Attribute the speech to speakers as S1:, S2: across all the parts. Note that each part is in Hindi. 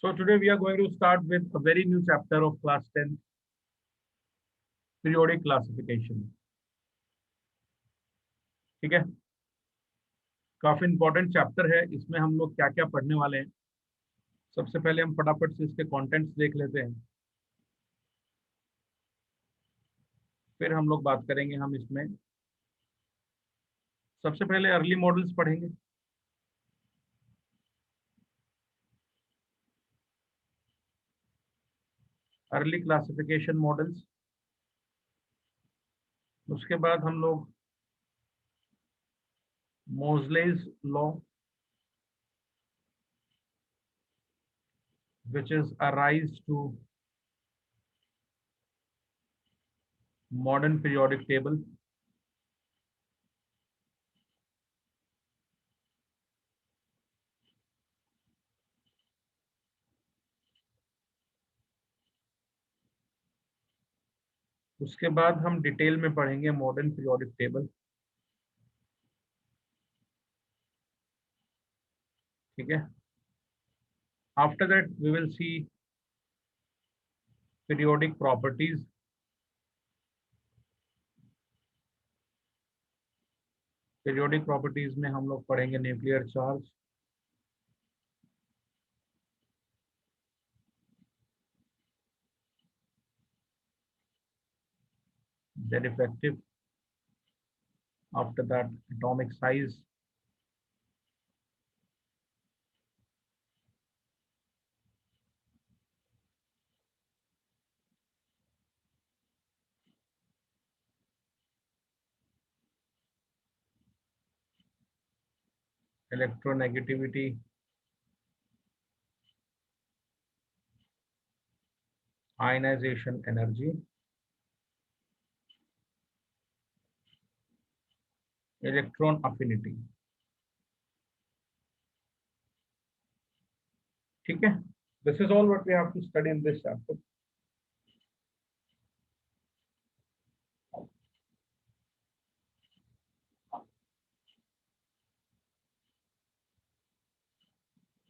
S1: So today we are going to start with a very new chapter of class 10, periodic classification. ठीक है, काफी इंपॉर्टेंट चैप्टर है। इसमें हम लोग क्या क्या पढ़ने वाले हैं, सबसे पहले हम फटाफट से इसके कंटेंट्स देख लेते हैं, फिर हम लोग बात करेंगे। हम इसमें सबसे पहले अर्ली मॉडल्स पढ़ेंगे। अर्ली क्लासिफिकेशन मॉडल्स, उसके बाद हम लोग मोजलेस law, which is a rise to modern periodic table. उसके बाद हम डिटेल में पढ़ेंगे मॉडर्न पीरियोडिक टेबल। ठीक है, after that we will see periodic properties. Periodic properties में हम लोग पढ़ेंगे nuclear charge, Z effective, after that atomic size, electronegativity, ionization energy, electron affinity। ठीक है, this is all what we have to study in this chapter.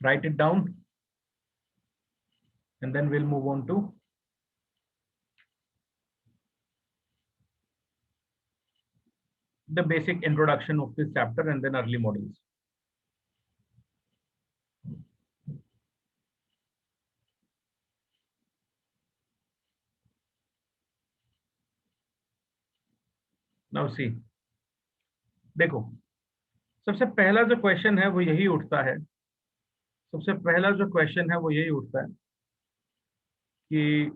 S1: Write it down and then we'll move on to the basic introduction of this chapter and then early models. Now see, देखो, सबसे पहला जो क्वेश्चन है वो यही उठता है, सबसे पहला जो क्वेश्चन है वो यही उठता है कि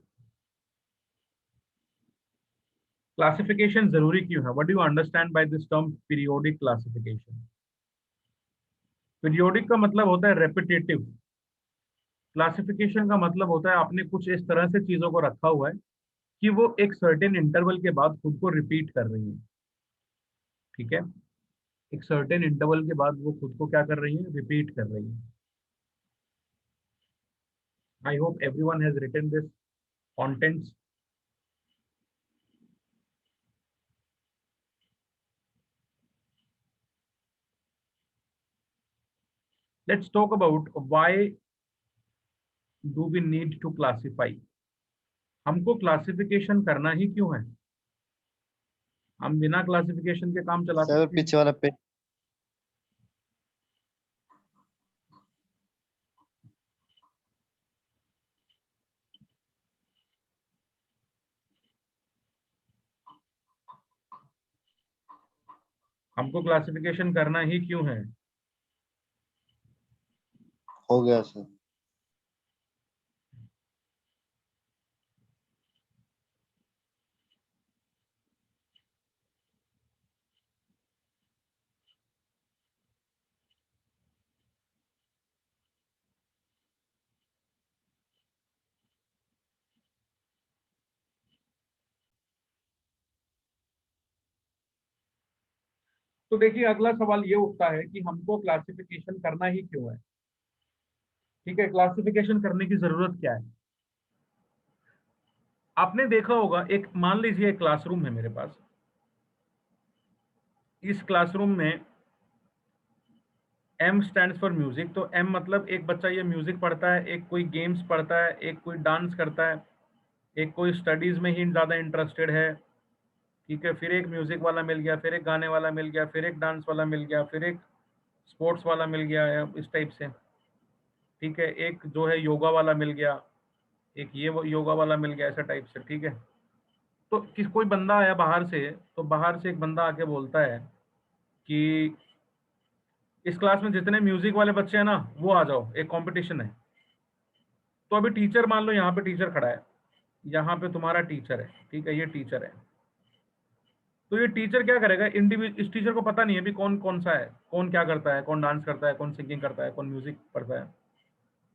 S1: क्लासिफिकेशन जरूरी क्यों है। What do you understand by this term periodic classification. Periodic का मतलब होता है रेपिटेटिव, क्लासिफिकेशन का मतलब होता है आपने कुछ इस तरह से चीजों को रखा हुआ है कि वो एक सर्टेन इंटरवल के बाद खुद को रिपीट कर रही है। ठीक है, एक सर्टेन इंटरवल के बाद वो खुद को क्या कर रही है, रिपीट कर रही है। I hope everyone has written this contents. Let's talk about why do we need to classify. हमको क्लासिफिकेशन करना ही क्यों है, हम बिना क्लासिफिकेशन के काम चला
S2: सर
S1: सकते हैं।
S2: पीछे वाला पे
S1: हमको क्लासिफिकेशन करना ही क्यों है।
S2: हो गया सर।
S1: तो देखिए, अगला सवाल ये उठता है कि हमको क्लासिफिकेशन करना ही क्यों है। ठीक है, क्लासिफिकेशन करने की जरूरत क्या है। आपने देखा होगा, एक मान लीजिए एक क्लासरूम है मेरे पास। इस क्लासरूम में M स्टैंड्स फॉर म्यूजिक, तो M मतलब एक बच्चा ये म्यूजिक पढ़ता है, एक कोई गेम्स पढ़ता है, एक कोई डांस करता है, एक कोई स्टडीज में ही ज़्यादा इंटरेस्टेड है, ठीक है। फिर एक म्यूजिक वाला मिल गया, फिर एक गाने वाला मिल गया, फिर एक डांस वाला मिल गया, फिर एक स्पोर्ट्स वाला मिल गया, या इस टाइप से, ठीक है। एक जो है योगा वाला मिल गया, एक ये वो योगा वाला मिल गया, ऐसा टाइप से, ठीक है। तो किस कोई बंदा आया बाहर से, तो बाहर से एक बंदा आके बोलता है कि इस क्लास में जितने म्यूजिक वाले बच्चे हैं ना वो आ जाओ, एक कंपटीशन है। तो अभी टीचर, मान लो यहाँ पे टीचर खड़ा है, यहाँ पे तुम्हारा टीचर है, ठीक है, ये टीचर है। तो ये टीचर क्या करेगा, इंडिविजुअल, इस टीचर को पता नहीं है भी कौन कौन सा है, कौन क्या करता है, कौन डांस करता है, कौन सिंगिंग करता है, कौन म्यूजिक पढ़ता है,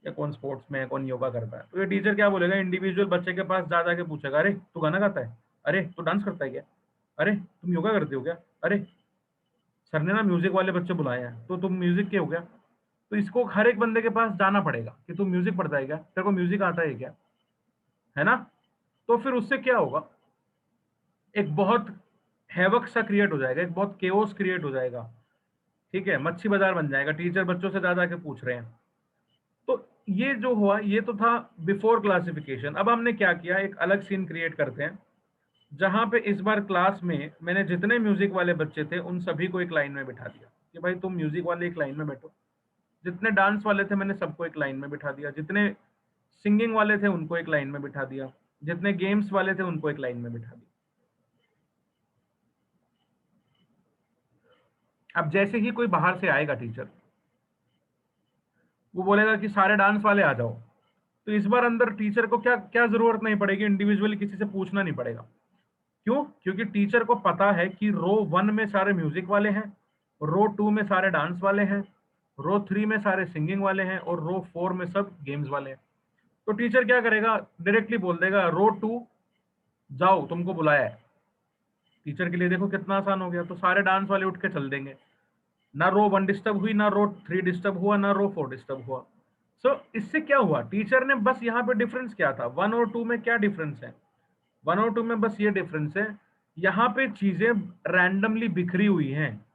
S1: या कौन स्पोर्ट्स में है, कौन योगा करता है। तो ये टीचर क्या बोलेगा, इंडिविजुअल बच्चे के पास जा जाके पूछेगा, अरे तू गाना गाता है, अरे तू डांस करता है क्या, अरे तुम योगा करते हो क्या, अरे सर ने ना म्यूजिक वाले बच्चे बुलाए हैं तो तुम म्यूजिक के हो गया। तो इसको हर एक बंदे के पास जाना पड़ेगा कि तू म्यूजिक पढ़ता है क्या, तेरे को म्यूजिक आता है क्या, है ना। तो फिर उससे क्या होगा, एक बहुत हैवक सा क्रिएट हो जाएगा, एक बहुत केओस क्रिएट हो जाएगा, ठीक है। मच्छी बाजार बन जाएगा, टीचर बच्चों से ज्यादा के पूछ रहे हैं। तो ये जो हुआ ये तो था बिफोर क्लासिफिकेशन। अब हमने क्या किया, एक अलग सीन क्रिएट करते हैं, जहां पे इस बार क्लास में मैंने जितने म्यूजिक वाले बच्चे थे उन सभी को एक लाइन में बिठा दिया कि भाई तुम म्यूजिक वाले एक लाइन में बैठो। जितने डांस वाले थे मैंने सबको एक लाइन में बिठा दिया, जितने सिंगिंग वाले थे उनको एक लाइन में बिठा दिया, जितने गेम्स वाले थे उनको एक लाइन में बिठा दिया। अब जैसे ही कोई बाहर से आएगा टीचर, वो बोलेगा कि सारे डांस वाले आ जाओ, तो इस बार अंदर टीचर को क्या क्या जरूरत नहीं पड़ेगी, इंडिविजुअली किसी से पूछना नहीं पड़ेगा। क्यों, क्योंकि टीचर को पता है कि रो 1 में सारे म्यूजिक वाले हैं, रो 2 में सारे डांस वाले हैं, रो 3 में सारे सिंगिंग वाले हैं, और रो 4 में सब गेम्स वाले हैं। तो टीचर क्या करेगा, डायरेक्टली बोल देगा रो 2 जाओ तुमको बुलाया है। टीचर के लिए देखो कितना आसान हो गया, तो सारे डांस वाले उठ के चल देंगे, ना रो 1 डिस्टर्ब हुई, ना रो 3 डिस्टर्ब हुआ, ना रो 4 डिस्टर्ब हुआ। सो इससे क्या हुआ, टीचर ने बस यहाँ पे डिफरेंस क्या था, 1 और 2 में क्या डिफरेंस है, 1 और 2 में बस ये डिफरेंस है, यहाँ पे चीजें रैंडमली बिखरी हुई हैं,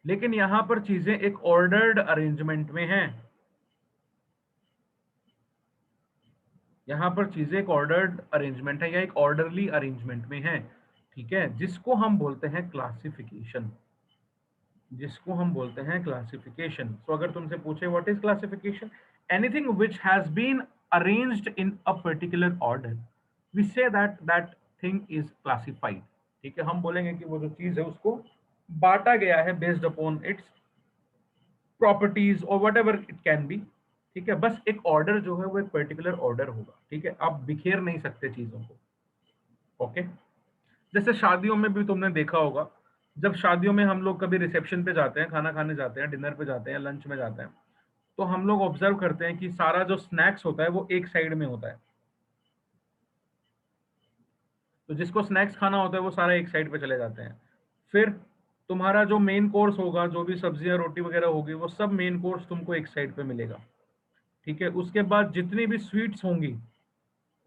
S1: लेकिन यहाँ पर चीजें एक ऑर्डर्ड अरेंजमेंट में हैं। यहाँ पर चीजें एक ऑर्डर्ड अरेंजमेंट है या एक ऑर्डरली अरेंजमेंट में है, ठीक है, जिसको हम बोलते हैं क्लासिफिकेशन, जिसको हम बोलते हैं क्लासिफिकेशन। सो अगर तुमसे पूछे what is classification, anything which has been arranged in a particular order, we say that thing is classified, ठीक है। हम बोलेंगे कि वो जो चीज है उसको बांटा गया है बेस्ड अपॉन इट्स प्रॉपर्टीज और what ever it can be, ठीक है। बस एक ऑर्डर जो है वो एक पर्टिकुलर ऑर्डर होगा, ठीक है, आप बिखेर नहीं सकते चीजों को, ओके। जैसे शादियों में भी तुमने देखा होगा, जब शादियों में हम लोग कभी रिसेप्शन पे जाते हैं, खाना खाने जाते हैं, डिनर पे जाते हैं, लंच में जाते हैं, तो हम लोग ऑब्जर्व करते हैं कि सारा जो स्नैक्स होता है वो एक साइड में होता है। तो जिसको स्नैक्स खाना होता है वो सारा एक साइड पे चले जाते हैं। फिर तुम्हारा जो मेन कोर्स होगा, जो भी सब्जियां रोटी वगैरह होगी, वो सब मेन कोर्स तुमको एक साइड पे मिलेगा, ठीक है। उसके बाद जितनी भी स्वीट्स होंगी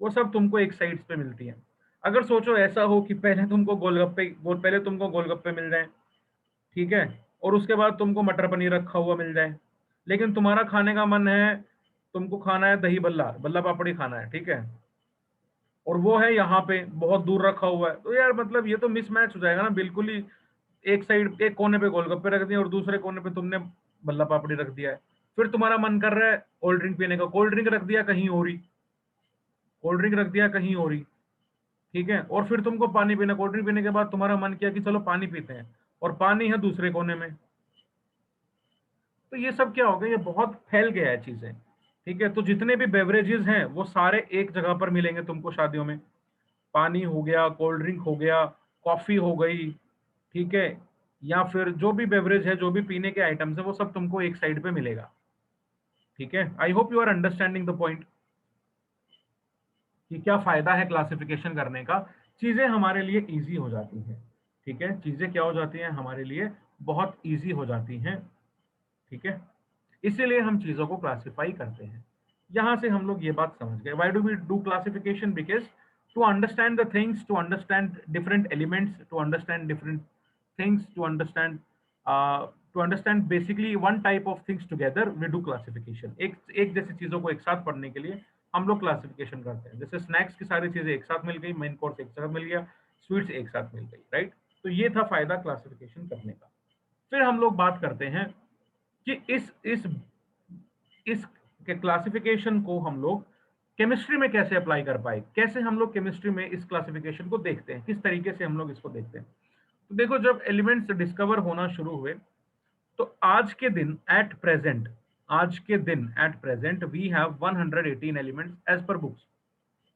S1: वो सब तुमको एक साइड पे मिलती हैं। अगर सोचो ऐसा हो कि पहले तुमको गोलगप्पे मिल जाए, ठीक है, और उसके बाद तुमको मटर पनीर रखा हुआ मिल जाए, लेकिन तुम्हारा खाने का मन है, तुमको खाना है दही बल्ला बल्ला पापड़ी खाना है, ठीक है, और वो है यहाँ पे बहुत दूर रखा हुआ है, तो यार मतलब ये तो मिसमैच हो जाएगा ना बिल्कुल ही। एक साइड एक कोने पे गोलगप्पे रख दिए और दूसरे कोने पे तुमने बल्ला पापड़ी रख दिया है। फिर तुम्हारा मन कर रहा है कोल्ड ड्रिंक पीने का, कोल्ड ड्रिंक रख दिया कहीं और ही, कोल्ड ड्रिंक रख दिया कहीं और ही, ठीक है। और फिर तुमको पानी पीना, कोल्ड ड्रिंक पीने के बाद तुम्हारा मन किया कि चलो पानी पीते हैं, और पानी है दूसरे कोने में। तो ये सब क्या हो गया, ये बहुत फैल गया है चीजें, ठीक है। तो जितने भी बेवरेजेस हैं वो सारे एक जगह पर मिलेंगे तुमको शादियों में, पानी हो गया, कोल्ड ड्रिंक हो गया, कॉफी हो गई, ठीक है, या फिर जो भी बेवरेज है, जो भी पीने के आइटम्स है, वो सब तुमको एक साइड पे मिलेगा, ठीक है। I hope you are understanding the point कि क्या फायदा है क्लासिफिकेशन करने का। चीजें हमारे लिए इजी हो जाती हैं, ठीक है, चीजें क्या हो जाती हैं हमारे लिए, बहुत इजी हो जाती हैं, ठीक है। इसीलिए हम चीजों को क्लासिफाई करते हैं। यहां से हम लोग ये बात समझ गए, why do we do classification, because to understand the things, to understand different elements, to understand different things, to understand to understand basically one type of things together we do classification. एक एक जैसी चीजों को एक साथ पढ़ने के लिए हम लोग क्लासिफिकेशन करते हैं। जैसे स्नैक्स की सारी चीजें एक साथ मिल गई, मेन कोर्स एक साथ मिल गया, स्वीट्स एक साथ मिल गई, राइट। तो ये था फायदा क्लासिफिकेशन करने का। फिर हम लोग बात करते हैं कि इस क्लासिफिकेशन को हम लोग केमिस्ट्री में कैसे अप्लाई कर पाए, कैसे हम लोग केमिस्ट्री में इस क्लासिफिकेशन को देखते हैं, किस तरीके से हम लोग इसको देखते हैं। तो देखो, जब एलिमेंट्स डिस्कवर होना शुरू हुए तो आज के दिन at present we have 118 elements as per books,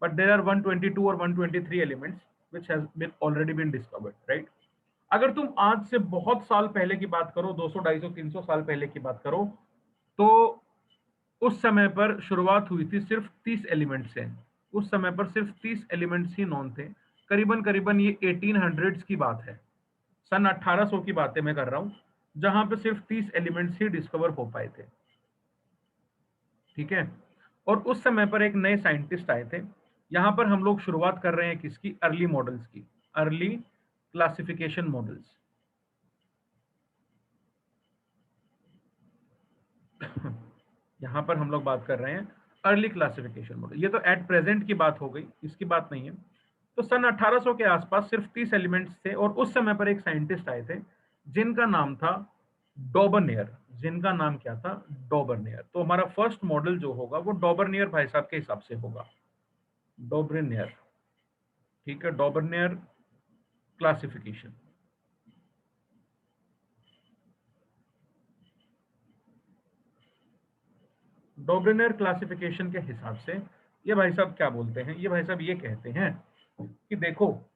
S1: but there are 122 or 123 elements which has been already been discovered, right? अगर तुम आज से बहुत साल पहले की बात करो, 200 250 300 साल पहले की बात करो, तो उस समय पर शुरुआत हुई थी सिर्फ 30 एलिमेंट से। उस समय पर सिर्फ 30 एलिमेंट्स ही नॉन थे। करीबन करीबन ये 1800s की बात है, सन 1800 की बातें मैं कर रहा हूं, जहां पे सिर्फ 30 एलिमेंट्स ही डिस्कवर हो पाए थे, ठीक है। और उस समय पर एक नए साइंटिस्ट आए थे। यहां पर हम लोग शुरुआत कर रहे हैं किसकी? अर्ली मॉडल्स की, अर्ली क्लासिफिकेशन मॉडल्स। यहां पर हम लोग बात कर रहे हैं अर्ली क्लासिफिकेशन मॉडल। ये तो एट प्रेजेंट की बात हो गई, इसकी बात नहीं है। तो सन 1800 के आसपास सिर्फ 30 एलिमेंट्स थे, और उस समय पर एक साइंटिस्ट आए थे जिनका नाम था डॉबरनेयर। जिनका नाम क्या था? डॉबरनेयर। तो हमारा फर्स्ट मॉडल जो होगा वो डॉबरनेयर भाई साहब के हिसाब से होगा, डॉबरनेयर, ठीक है, डॉबरनेयर क्लासिफिकेशन। डॉबरनेयर क्लासिफिकेशन के हिसाब से ये भाई साहब क्या बोलते हैं? ये भाई साहब ये कहते हैं कि देखो,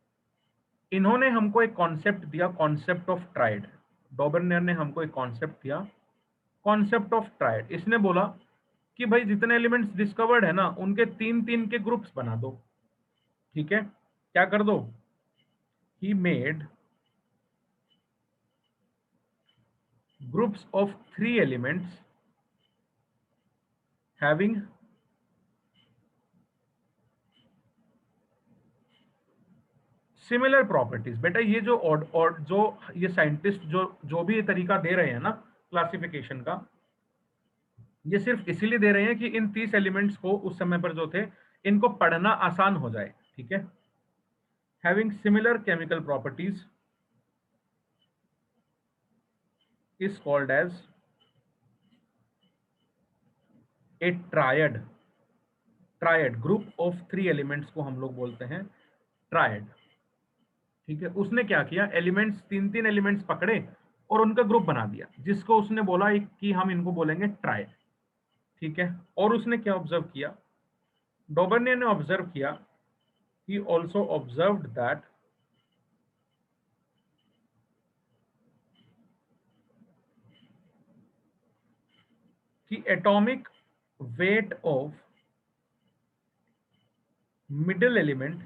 S1: इन्होंने हमको एक कॉन्सेप्ट दिया, कॉन्सेप्ट ऑफ ट्राइड। डॉबरनेयर ने हमको एक कॉन्सेप्ट दिया, कॉन्सेप्ट ऑफ ट्राइड। इसने बोला कि भाई जितने एलिमेंट्स डिस्कवर्ड है ना, उनके तीन तीन के ग्रुप्स बना दो, ठीक है। क्या कर दो? He made groups of 3 elements having similar properties. बेटा ये जो और जो ये साइंटिस्ट जो भी ये तरीका दे रहे हैं ना क्लासिफिकेशन का, ये सिर्फ इसीलिए दे रहे हैं कि इन 30 एलिमेंट्स को उस समय पर जो थे, इनको पढ़ना आसान हो जाए, ठीक है। Having similar chemical properties is called as a triad. Triad, group of 3 elements को हम लोग बोलते हैं ट्रायड, ठीक है। उसने क्या किया? एलिमेंट्स, तीन तीन एलिमेंट्स पकड़े और उनका ग्रुप बना दिया, जिसको उसने बोला कि हम इनको बोलेंगे ट्रायड, ठीक है। और उसने क्या ऑब्जर्व किया? डॉबरनियर ने ऑब्जर्व किया, he also observed that the atomic weight of middle element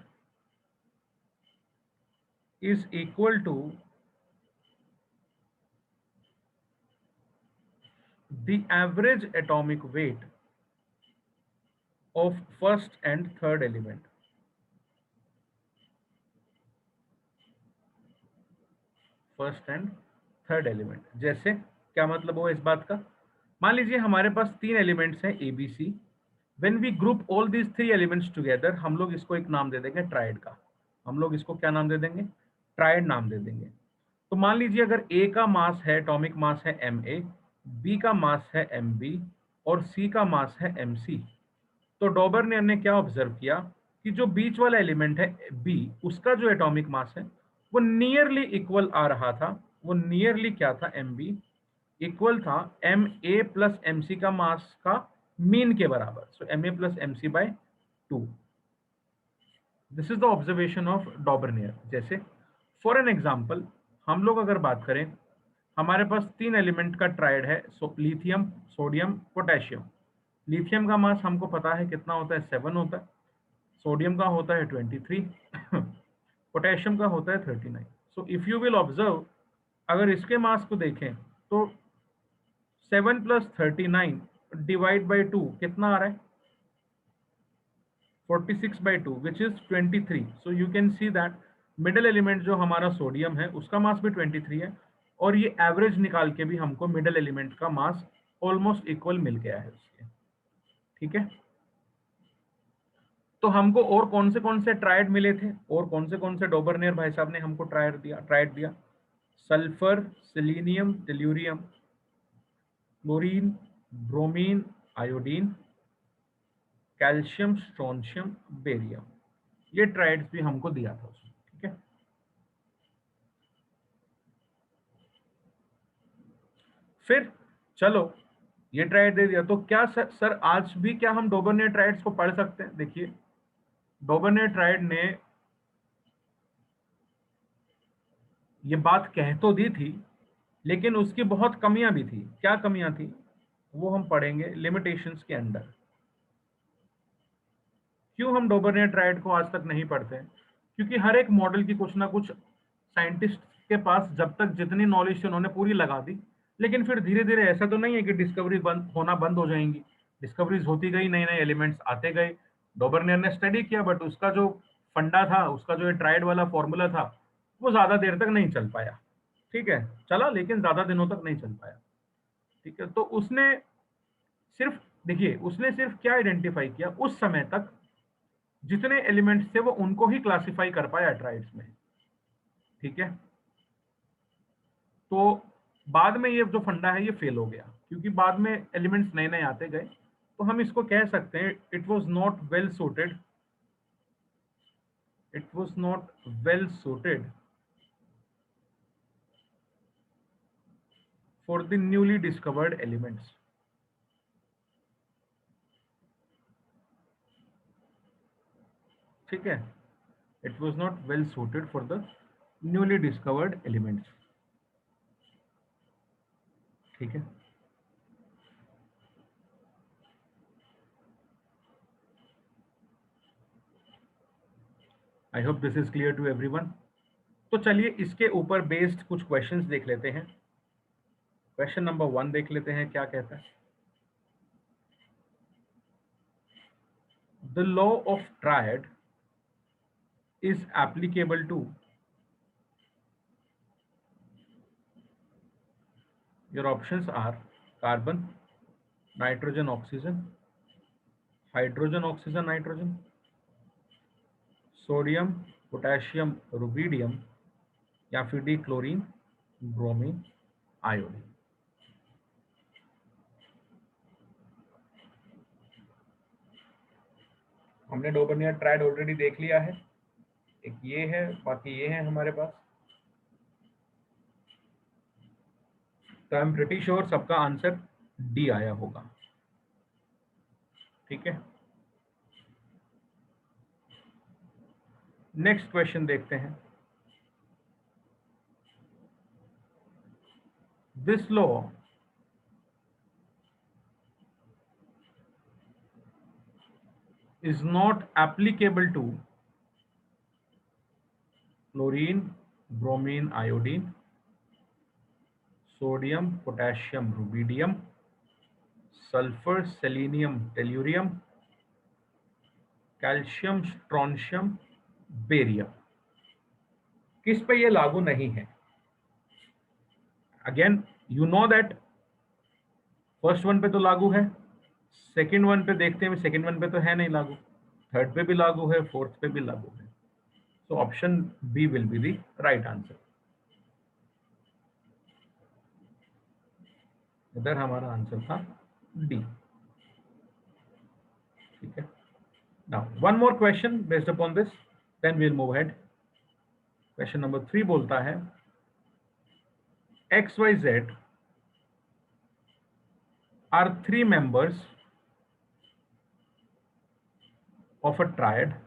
S1: is equal to the average atomic weight of first and third element। First and third element, जैसे क्या मतलब हुआ इस बात का? मान लीजिए हमारे पास 3 एलिमेंट्स हैं a b c. When we group all these 3 elements together, हम लोग इसको एक नाम दे देंगे ट्राइड का। हम लोग इसको क्या नाम दे देंगे? ट्राइड नाम दे देंगे। तो मान लीजिए अगर ए का मास है, एटॉमिक मास है एम ए, बी का मास है एम बी, और सी का मास है एम सी। तो डॉबरनियर ने क्या ऑब्जर्व किया कि जो बीच वाला एलिमेंट है बी, उसका जो एटॉमिक मास है वो नियरली इक्वल आ रहा था। वो नियरली क्या था? एम बी इक्वल था M A plus M C का मास का मीन के बराबर। So M A plus M C by 2। This is the observation of Dobereiner. जैसे फॉर एन एग्जाम्पल, हम लोग अगर बात करें, हमारे पास 3 एलिमेंट का ट्राइड है, लिथियम, सोडियम, पोटेशियम। लिथियम का मास हमको पता है कितना होता है? 7 होता है। सोडियम का होता है 23, पोटेशियम का होता है 39। So if you will observe, अगर इसके मास को देखें तो 7 प्लस 39 डिवाइड बाई 2 कितना आ रहा है? 46 by 2 which is 23। so you can see that middle element जो हमारा सोडियम है उसका मास भी 23 है, और ये एवरेज निकाल के भी हमको मिडल एलिमेंट का मास ऑलमोस्ट इक्वल मिल गया है उसके। ठीक है, तो हमको और कौन से ट्रायड मिले थे, और कौन से डोबरनियर भाई साहब ने हमको ट्रायड दिया? Sulphur, selenium, tellurium, chlorine, bromine, iodine, calcium, strontium, barium, ये ट्राइड्स भी हमको दिया था उसमें। ठीक है, फिर चलो ये ट्राइड दे दिया, तो क्या सर आज भी क्या हम डोबरनियर ट्राइड्स को पढ़ सकते हैं? देखिए, डोबरनियर ट्राइड ने ये बात कह तो दी थी, लेकिन उसकी बहुत कमियां भी थी। क्या कमियां थी वो हम पढ़ेंगे लिमिटेशंस के अंडर। क्यों हम डोबरनियर ट्रायड को आज तक नहीं पढ़ते? क्योंकि हर एक मॉडल की कुछ ना कुछ साइंटिस्ट के पास जब तक जितनी नॉलेज थी उन्होंने पूरी लगा दी, लेकिन फिर धीरे धीरे ऐसा तो नहीं है कि डिस्कवरी बंद हो जाएंगी। डिस्कवरीज होती गई, नए नए एलिमेंट्स आते गए। डोबरनियर ने स्टडी किया, बट उसका जो फंडा था, उसका जो ट्रायड वाला फॉर्मूला था, वो ज्यादा देर तक नहीं चल पाया। ठीक है, चला लेकिन ज्यादा दिनों तक नहीं चल पाया। ठीक है, तो उसने सिर्फ, देखिए उसने सिर्फ क्या आइडेंटिफाई किया उस समय तक, जितने एलिमेंट्स थे वो उनको ही क्लासिफाई कर पाया ट्राइड्स में। ठीक है, तो बाद में ये जो फंडा है ये फेल हो गया, क्योंकि बाद में एलिमेंट्स नए नए आते गए। तो हम इसको कह सकते हैं it was not well suited, it was not well suited for the newly discovered elements. ठीक है, it was not well suited for the newly discovered elements. ठीक है, I hope this is clear to everyone. तो चलिए इसके ऊपर बेस्ड कुछ क्वेश्चंस देख लेते हैं। क्वेश्चन नंबर 1 देख लेते हैं क्या कहता है। The law of triad is applicable to, your options are carbon, nitrogen, oxygen, hydrogen, oxygen, nitrogen, sodium, potassium, rubidium, या फिर डी क्लोरीन, ब्रोमीन, आयोडीन। हमने डोबरनियर ट्रायड ऑलरेडी देख लिया है, एक ये है, बाकी ये है हमारे पास। तो आई एम प्रिटी श्योर सबका आंसर डी आया होगा। ठीक है, नेक्स्ट क्वेश्चन देखते हैं। This law is not applicable to chlorine, bromine, iodine, sodium, potassium, rubidium, sulphur, selenium, tellurium, calcium, strontium, barium. किस पे ये लागू नहीं है? Again you know that first one पे तो लागू है, सेकंड वन पे देखते हैं, सेकंड वन पे तो है नहीं लागू, थर्ड पे भी लागू है, फोर्थ पे भी लागू है। So option b will be the right answer. इधर हमारा आंसर था डी। ठीक है, now one more question based upon this, then we'll move ahead. Question number 3 बोलता है XYZ are three members of a triad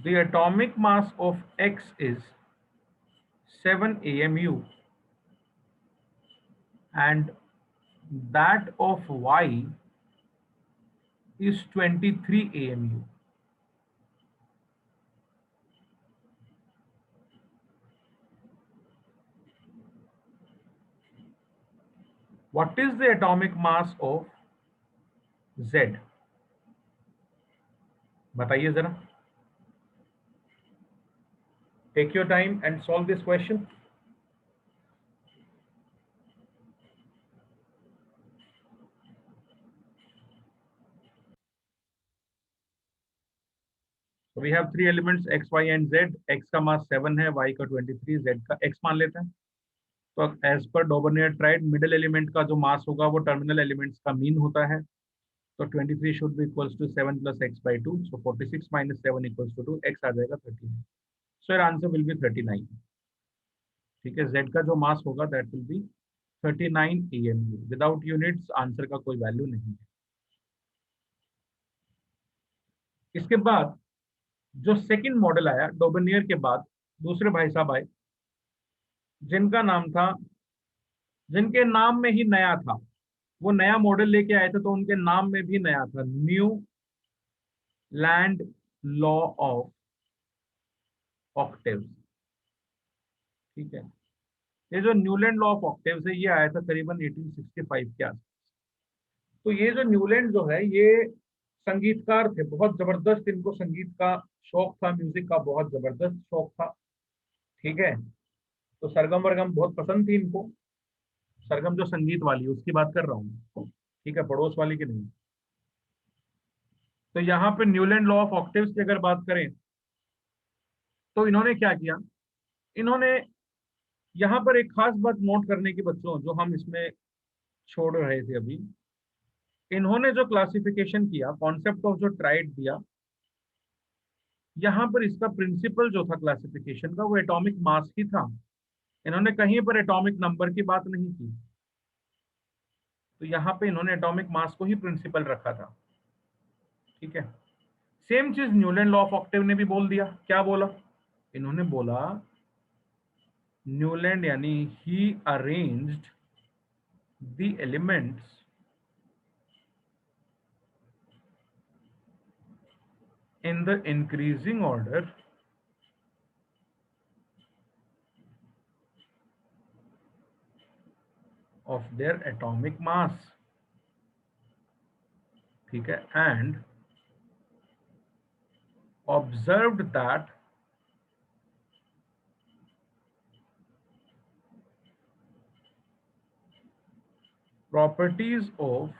S1: the atomic mass of X is 7 AMU and that of Y is 23 AMU. What is the atomic mass of Z? बताइए जरा। Take your time and solve this question. So we have three elements x, y and z. x का मास 7 है, y का 23, z का x मान लेते हैं. तो as per डोबर्नियर tried middle element का जो मास होगा वो टर्मिनल एलिमेंट्स का मीन होता है. तो 23 should be equals to 7 plus x by 2. So 46 minus 7 equals to 2. x आ जाएगा 39. So your answer will be 39. ठीक है, z का जो मास होगा that will be 39 AMU. Without units answer का कोई वैल्यू नहीं है. इसके बाद जो सेकंड मॉडल आया डोबर्नियर के बाद, दूसरे भाई साहब आए जिनका नाम था, जिनके नाम में ही नया था. वो नया मॉडल लेके आए थे तो उनके नाम में भी नया था. New land law of octaves. ठीक है, ये जो न्यूलैंड लॉ ऑफ ऑक्टेव्स है ये आया था करीबन 1865 के आसपास. तो ये जो न्यूलैंड जो है ये संगीतकार थे, बहुत जबरदस्त इनको संगीत का शौक था, म्यूजिक का बहुत जबरदस्त शौक था. ठीक है, तो सरगम वरगम बहुत पसंद थी इनको. सरगम जो संगीत वाली उसकी बात कर रहा हूँ. ठीक है, पड़ोस वाली की नहीं. तो यहाँ पे न्यूलैंड लॉ ऑफ ऑक्टेव्स की अगर बात करें तो इन्होंने क्या किया, इन्होंने यहाँ पर एक खास बात नोट करने की बच्चों जो हम इसमें छोड़ रहे थे अभी. इन्होंने जो क्लासिफिकेशन किया, कॉन्सेप्ट ऑफ जो ट्राइड दिया, यहाँ पर इसका प्रिंसिपल जो था क्लासिफिकेशन का वो एटॉमिक मास ही था. इन्होंने कहीं पर एटॉमिक नंबर की बात नहीं की. तो यहाँ पे इन्होंने एटॉमिक मास को ही प्रिंसिपल रखा था. ठीक है, सेम चीज न्यूलैंड लॉ ऑफ ऑक्टेव ने भी बोल दिया. क्या बोला इन्होंने, बोला न्यूलैंड यानी he arranged the elements in the increasing order of their atomic mass. ठीक है, and observed that properties of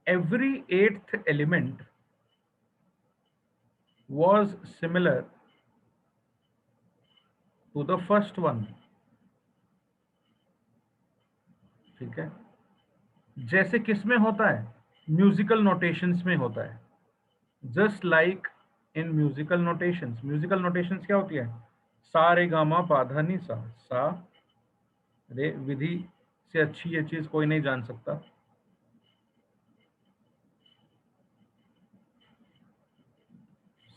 S1: every eighth element was similar to the first one. ठीक है, जैसे किसमें होता है, म्यूजिकल नोटेशंस में होता है. Just like in musical notations. Musical notations क्या होती है, सा रे गा मा पा धा नी सा. सा रे विधि से अच्छी ये चीज कोई नहीं जान सकता.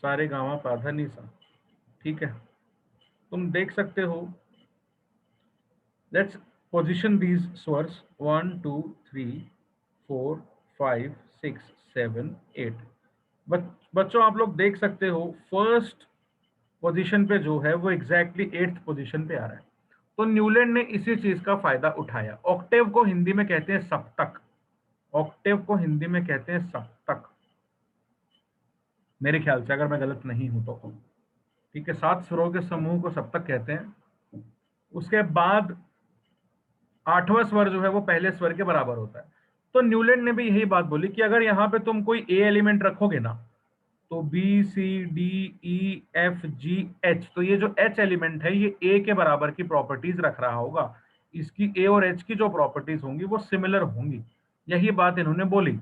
S1: सारे गामा पाधा नी सा. ठीक है, तुम देख सकते हो. लेट्स पोजीशन दीज स्वर्स 1 2 3 4 5 6 7 8. बच्चों आप लोग देख सकते हो फर्स्ट पोजीशन पे जो है वो एग्जैक्टली एट्थ पोजीशन पे आ रहा है. तो न्यूलैंड ने इसी चीज का फायदा उठाया. ऑक्टेव को हिंदी में कहते हैं सप्तक. ऑक्टेव को हिंदी में कहते हैं सप्तक मेरे ख्याल से, अगर मैं गलत नहीं हूं तो. ठीक है, 7 स्वरों के समूह को सप्तक कहते हैं. उसके बाद 8वां स्वर जो है वो पहले स्वर के बराबर होता है. तो न्यूलैंड ने भी यही बात बोली कि अगर यहाँ पे तुम कोई ए एलिमेंट रखोगे ना, तो b c d e f g h, तो ये जो एच एलिमेंट है ये ए के बराबर की प्रॉपर्टीज रख रहा होगा. इसकी ए और एच की जो प्रॉपर्टीज होंगी वो सिमिलर होंगी. यही बात इन्होंने बोली.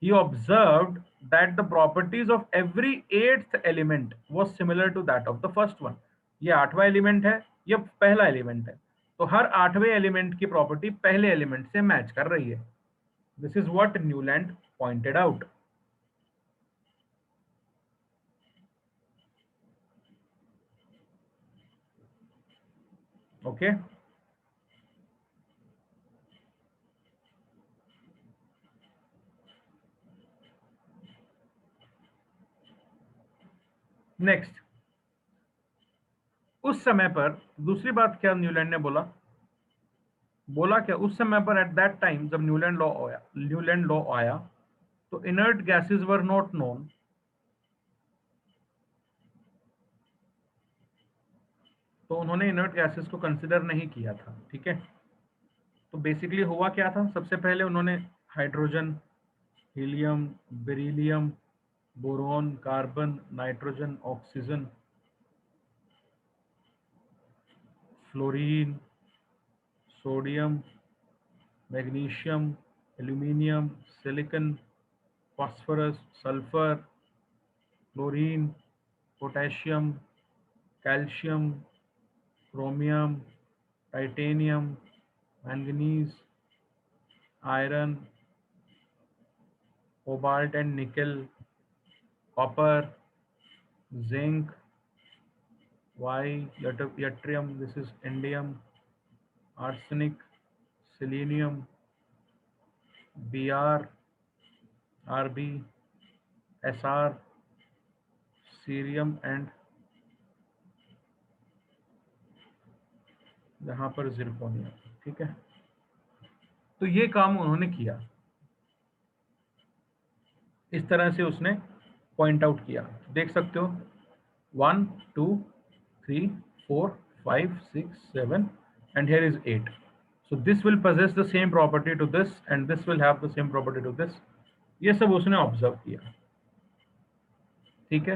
S1: He observed that the properties of every eighth element was similar to that of the first one. ये 8वां एलिमेंट है, ये पहला एलिमेंट है, तो हर 8वें एलिमेंट की प्रॉपर्टी पहले एलिमेंट से मैच कर रही है. This is what Newland pointed out. Okay, next. उस समय पर दूसरी बात क्या न्यूलैंड ने बोला, क्या उस समय पर एट दैट टाइम जब न्यूलैंड लॉ आया तो inert gases were not known. तो उन्होंने इनर्ट गैसेस को कंसिडर नहीं किया था। ठीक है, तो बेसिकली हुआ क्या था, सबसे पहले उन्होंने hydrogen, helium, beryllium, boron, carbon, nitrogen, oxygen, fluorine, sodium, magnesium, aluminium, silicon, phosphorus, sulphur, chlorine, potassium, calcium, chromium, titanium, manganese, iron, cobalt and nickel, copper, zinc, y, yttrium, this is indium, arsenic, selenium, Br, Rb, Sr, cerium and यहाँ पर जिरकोनियम। ठीक है, तो ये काम उन्होंने किया, इस तरह से उसने पॉइंट आउट किया। देख सकते हो 1 2 3 4 5 6 7 and here is 8, so this will possess the same property to this and this will have the same property to this, ये सब उसने ऑब्जर्व किया। ठीक है,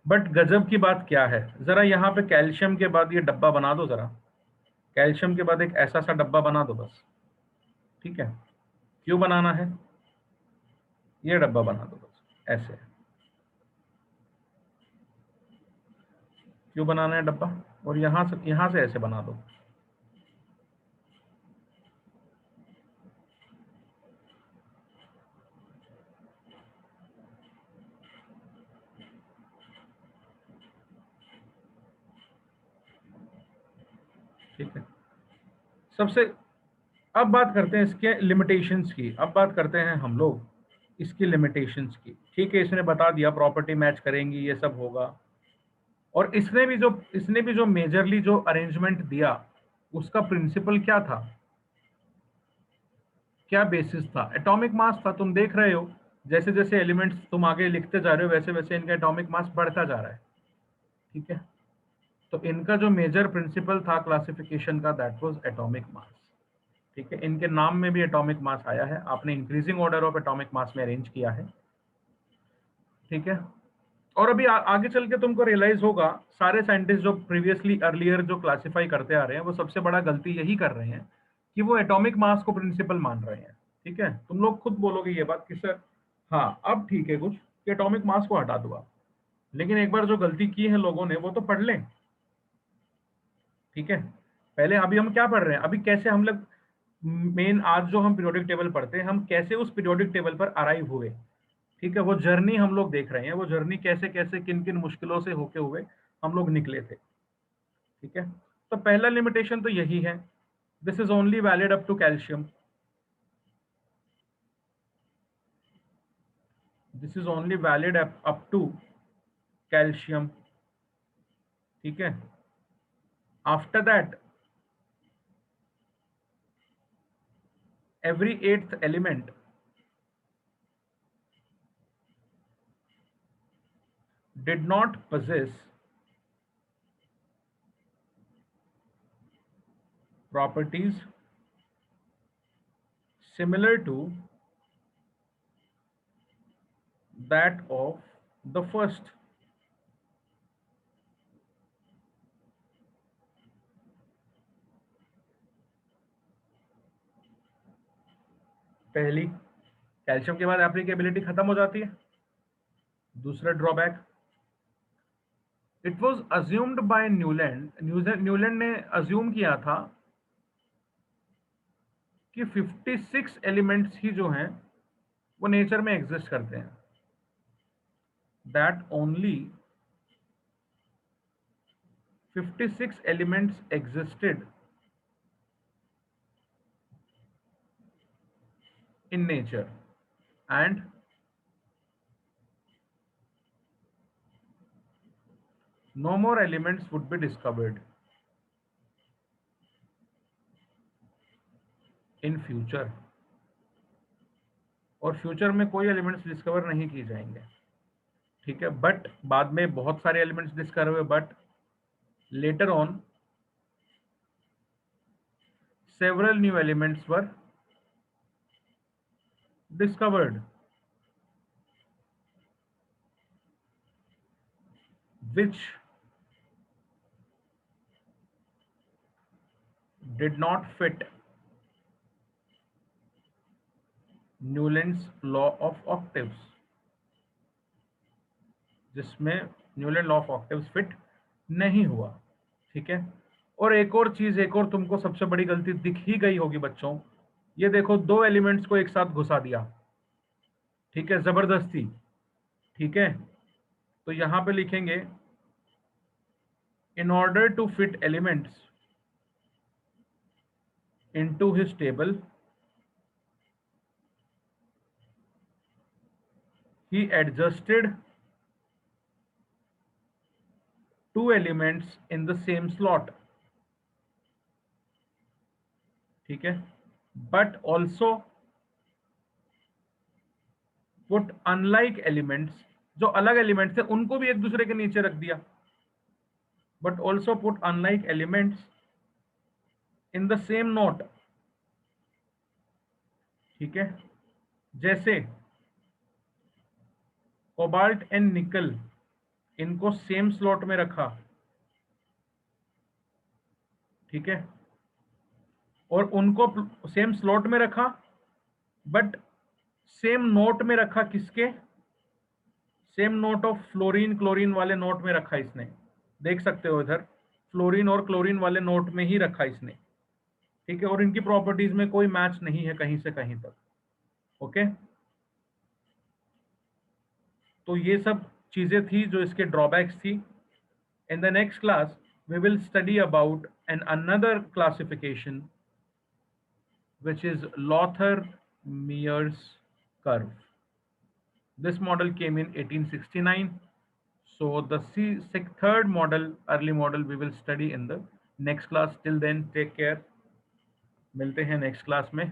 S1: बट गजब की बात क्या है, जरा यहाँ पे कैल्शियम के बाद ये डब्बा बना दो, जरा कैल्शियम के बाद एक ऐसा सा डब्बा बना दो बस। ठीक है, क्यों बनाना है, ये डब्बा बना दो बस ऐसे, क्यों बनाना है डब्बा, और यहाँ से ऐसे बना दो। ठीक है, सबसे अब बात करते हैं इसके लिमिटेशंस की, अब बात करते हैं हम लोग इसकी लिमिटेशंस की। ठीक है, इसने बता दिया प्रॉपर्टी मैच करेंगी, ये सब होगा, और इसने भी जो मेजरली जो अरेंजमेंट दिया, उसका प्रिंसिपल क्या था, क्या बेसिस था, एटॉमिक मास था। तुम देख रहे हो जैसे जैसे एलिमेंट्स तुम आगे लिखते जा रहे हो वैसे वैसे इनका एटॉमिक मास बढ़ता जा रहा है। ठीक है, तो इनका जो मेजर प्रिंसिपल था क्लासिफिकेशन का, दैट वाज एटॉमिक मास। ठीक है, इनके नाम में भी एटॉमिक मास आया है, आपने increasing order of atomic mass में अरेंज किया है। ठीक है, और अभी आगे चल के तुमको रियलाइज होगा, सारे साइंटिस्ट जो प्रीवियसली अर्लियर जो क्लासिफाई करते आ रहे हैं, वो सबसे बड़ा गलती यही कर रहे हैं कि वो एटॉमिक मास को प्रिंसिपल मान रहे हैं। ठीक है, तुम लोग खुद बोलोगे ये बात कि सर हाँ अब ठीक है कुछ कि एटॉमिक मास को हटा दो आप, लेकिन एक बार जो गलती की है लोगों ने वो तो पढ़ लें। ठीक है, पहले अभी हम क्या पढ़ रहे हैं, अभी कैसे हम लोग मेन आज जो हम पीरियोडिक टेबल पढ़ते हैं, हम कैसे उस पीरियोडिक टेबल पर अराइव हुए। ठीक है, वो जर्नी हम लोग देख रहे हैं, वो जर्नी कैसे कैसे किन किन मुश्किलों से होके हुए हम लोग निकले थे। ठीक है, तो पहला लिमिटेशन तो यही है, this is only valid up to calcium, this is only valid up to calcium. ठीक है, after that every eighth element did not possess properties similar to that of the first। पहली, कैल्शियम के बाद एप्लीकेबिलिटी खत्म हो जाती है। दूसरा drawback, it was assumed by Newland ने अज्यूम किया था कि 56 एलिमेंट्स ही जो हैं वो नेचर में एग्जिस्ट करते हैं, that only 56 elements existed in nature and no more elements would be discovered in future, और फ्यूचर में कोई एलिमेंट्स डिस्कवर नहीं किए जाएंगे। ठीक है, बट बाद में बहुत सारे एलिमेंट्स डिस्कवर हुए, but later on several new elements were discovered which did not fit Newlands law of octaves, जिसमें Newland law of octaves fit नहीं हुआ। ठीक है। और एक और चीज, एक और तुमको सबसे बड़ी गलती दिख ही गई होगी बच्चों, ये देखो दो एलिमेंट्स को एक साथ घुसा दिया, ठीक है, जबरदस्ती। ठीक है, तो यहां पे लिखेंगे in order to fit elements into his table he adjusted two elements in the same slot, ठीक है, but also put unlike elements, जो अलग एलिमेंट्स थे उनको भी एक दूसरे के नीचे रख दिया, but also put unlike elements in the same knot, ठीक है, जैसे कोबाल्ट एंड निकल, इनको सेम स्लॉट में रखा, ठीक है, और उनको सेम स्लॉट में रखा बट सेम नोट में रखा, किसके, same note of fluorine chlorine वाले नोट में रखा इसने, देख सकते हो इधर फ्लोरीन और क्लोरीन वाले नोट में ही रखा इसने, ठीक है, और इनकी प्रॉपर्टीज में कोई मैच नहीं है कहीं से कहीं तक। ओके, तो ये सब चीजें थी जो इसके ड्रॉबैक्स थी। In the next class we will study about another classification which is Lothar-Meier's curve. This model came in 1869. So the third model, early model, we will study in the next class. Till then, take care. मिलते हैं next class में.